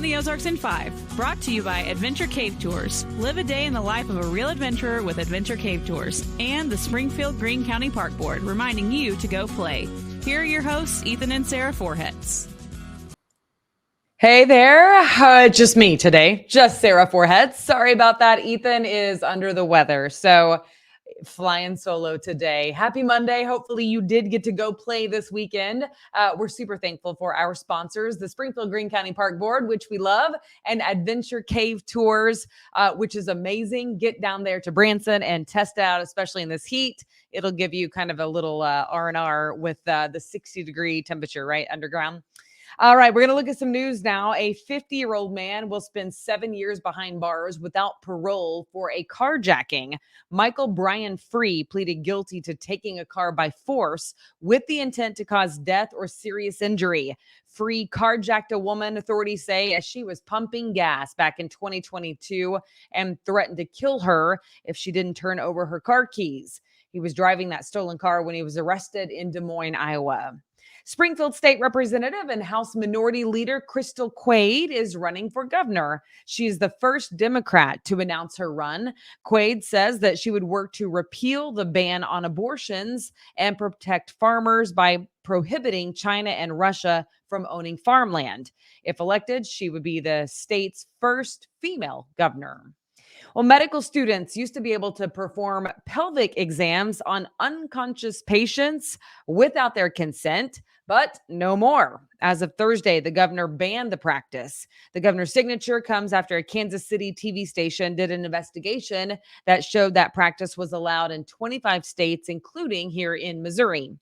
the Ozarks in 5, brought to you by Adventure Cave Tours. Live a day in the life of a real adventurer with Adventure Cave Tours. And the Springfield Greene County Park Board, reminding you to go play. Here are your hosts, Ethan and Sarah Foreheads. Hey there, just me today, just Sarah Foreheads. Sorry about that. Ethan is under the weather, so flying solo today. Happy Monday. Hopefully you did get to go play this weekend. We're super thankful for our sponsors, the Springfield Greene County Park Board, which we love, and Adventure Cave Tours, which is amazing. Get down there to Branson and test out, especially in this heat. It'll give you kind of a little R&R with the 60-degree temperature, right, underground. All right, we're going to look at some news now. A 50-year-old man will spend 7 years behind bars without parole for a carjacking. Michael Brian Free pleaded guilty to taking a car by force with the intent to cause death or serious injury. Free carjacked a woman, authorities say, as she was pumping gas back in 2022 and threatened to kill her if she didn't turn over her car keys. He was driving that stolen car when he was arrested in Des Moines, Iowa. Springfield State Representative and House Minority Leader Crystal Quaid is running for governor. She is the first Democrat to announce her run. Quaid says that she would work to repeal the ban on abortions and protect farmers by prohibiting China and Russia from owning farmland. If elected, she would be the state's first female governor. Well, medical students used to be able to perform pelvic exams on unconscious patients without their consent, but no more. As of Thursday, the governor banned the practice. The governor's signature comes after a Kansas City TV station did an investigation that showed that practice was allowed in 25 states, including here in Missouri.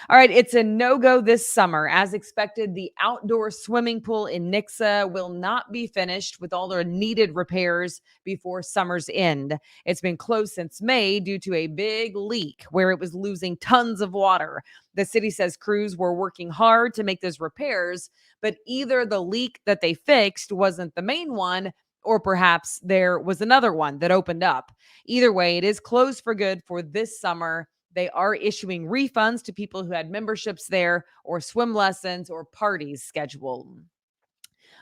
All right, it's a no-go this summer. As expected, the outdoor swimming pool in Nixa will not be finished with all the needed repairs before summer's end. It's been closed since May due to a big leak where it was losing tons of water. The city says crews were working hard to make those repairs, but either the leak that they fixed wasn't the main one, or perhaps there was another one that opened up. Either way, it is closed for good for this summer. They are issuing refunds to people who had memberships there or swim lessons or parties scheduled.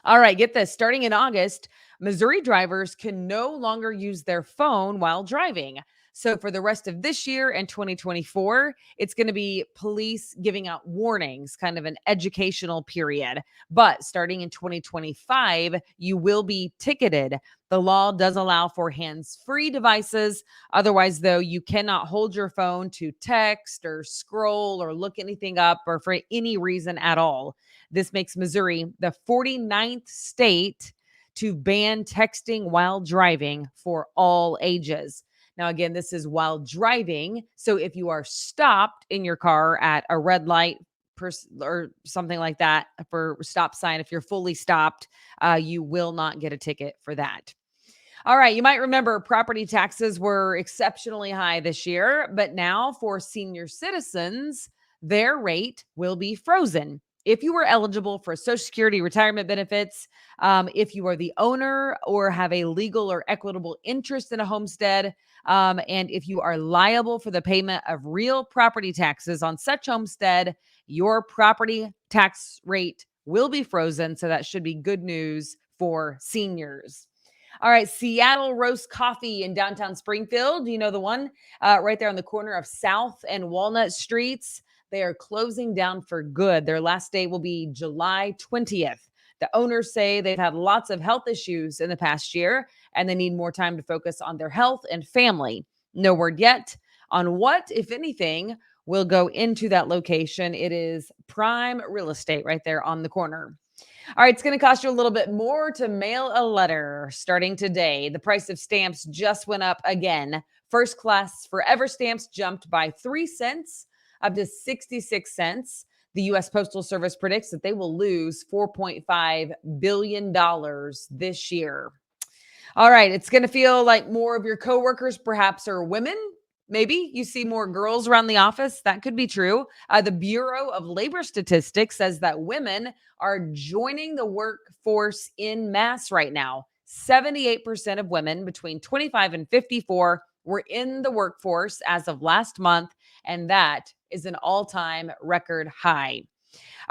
All right, get this. Starting in August, Missouri drivers can no longer use their phone while driving. So for the rest of this year and 2024, it's going to be police giving out warnings, kind of an educational period. But starting in 2025, you will be ticketed. The law does allow for hands-free devices. Otherwise, though, you cannot hold your phone to text or scroll or look anything up or for any reason at all. This makes Missouri the 49th state to ban texting while driving for all ages. Now, again, this is while driving. So if you are stopped in your car at a red light or something like that for stop sign, if you're fully stopped, you will not get a ticket for that. All right. You might remember property taxes were exceptionally high this year, but now for senior citizens, their rate will be frozen. If you were eligible for Social Security retirement benefits, if you are the owner or have a legal or equitable interest in a homestead, and if you are liable for the payment of real property taxes on such homestead, your property tax rate will be frozen. So that should be good news for seniors. All right, Seattle Roast Coffee in downtown Springfield. You know the one right there on the corner of South and Walnut Streets. They are closing down for good. Their last day will be July 20th. The owners say they've had lots of health issues in the past year, and they need more time to focus on their health and family. No word yet on what, if anything, will go into that location. It is prime real estate right there on the corner. All right, it's going to cost you a little bit more to mail a letter starting today. The price of stamps just went up again. First class Forever stamps jumped by 3 cents up to 66 cents. The U.S. Postal Service predicts that they will lose $4.5 billion this year. All right, it's going to feel like more of your coworkers perhaps are women. Maybe you see more girls around the office. That could be true. The Bureau of Labor Statistics says that women are joining the workforce in mass right now. 78% of women between 25 and 54 were in the workforce as of last month, and that is an all-time record high.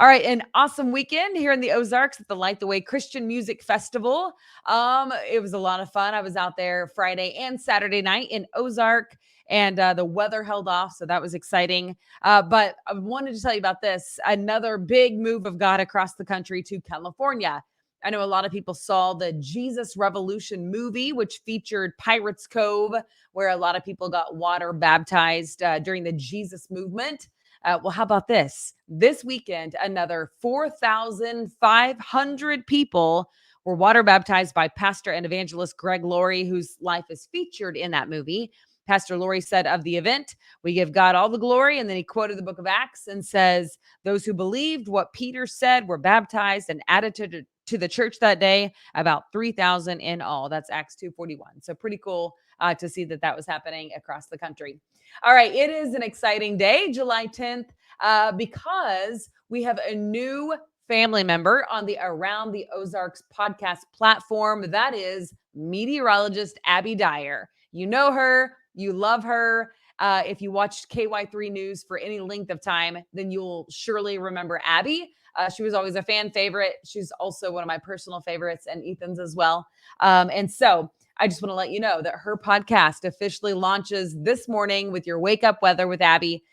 All right, an awesome weekend here in the Ozarks at the Light the Way Christian Music Festival. It was a lot of fun. I was out there Friday and Saturday night in Ozark, and the weather held off, so that was exciting. But I wanted to tell you about this, another big move of God across the country to California. I know a lot of people saw the Jesus Revolution movie, which featured Pirates Cove, where a lot of people got water baptized during the Jesus movement. Well, how about this? This weekend, another 4,500 people were water baptized by pastor and evangelist Greg Laurie, whose life is featured in that movie. Pastor Laurie said of the event, "We give God all the glory." And then he quoted the book of Acts and says, "Those who believed what Peter said were baptized and added to the church that day, about 3,000 in all." That's Acts 2:41. So pretty cool to see that was happening across the country. All right, it is an exciting day, July 10th, because we have a new family member on the Around the Ozarks podcast platform. That is meteorologist Abby Dyer. You know her, you love her. If you watched KY3 News for any length of time, then you'll surely remember Abby. She was always a fan favorite. She's also one of my personal favorites, and Ethan's as well. And so I just want to let you know that her podcast officially launches this morning with your Wake Up Weather with Abby.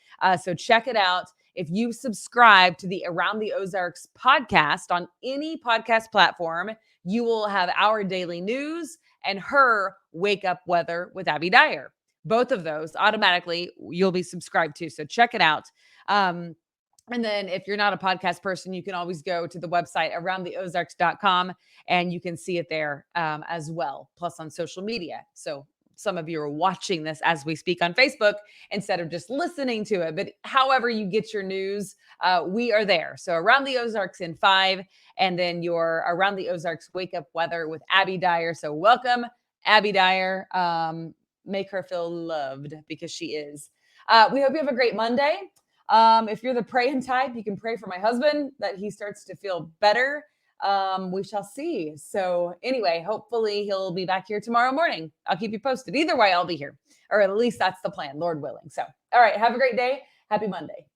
So check it out. If you subscribe to the Around the Ozarks podcast on any podcast platform, you will have our daily news and her Wake Up Weather with Abby Dyer. Both of those automatically you'll be subscribed to. So check it out. And then if you're not a podcast person, you can always go to the website aroundtheozarks.com and you can see it there as well, plus on social media. So some of you are watching this as we speak on Facebook instead of just listening to it. But however you get your news, we are there. So Around the Ozarks in 5, and then your Around the Ozarks Wake Up Weather with Abby Dyer. So welcome, Abby Dyer. Make her feel loved because she is. We hope you have a great Monday. If you're the praying type, you can pray for my husband that he starts to feel better. We shall see. So anyway, hopefully he'll be back here tomorrow morning. I'll keep you posted. Either way, I'll be here, or at least that's the plan, Lord willing. So, all right. Have a great day. Happy Monday.